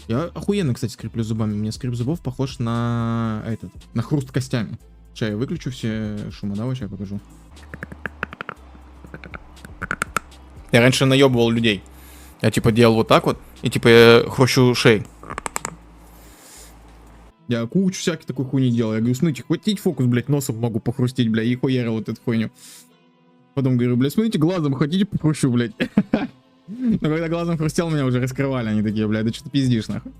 Я охуенно, кстати, скреплю зубами. У меня скрип зубов похож на на хруст костями. Сейчас я выключу все шумы, давай сейчас покажу. Я раньше наебывал людей. Я типа делал вот так вот, и типа я хрущу шеи. Я кучу всякой такой хуйни делал. Я говорю, смотрите, хватить фокус, блядь, носом могу похрустить, блядь, и хуярил вот эту хуйню. Потом говорю, блядь, смотрите, глазом хотите похрущу, блядь. Но когда глазом хрустел, меня уже раскрывали, они такие, блядь, да что ты пиздишь, нахуй.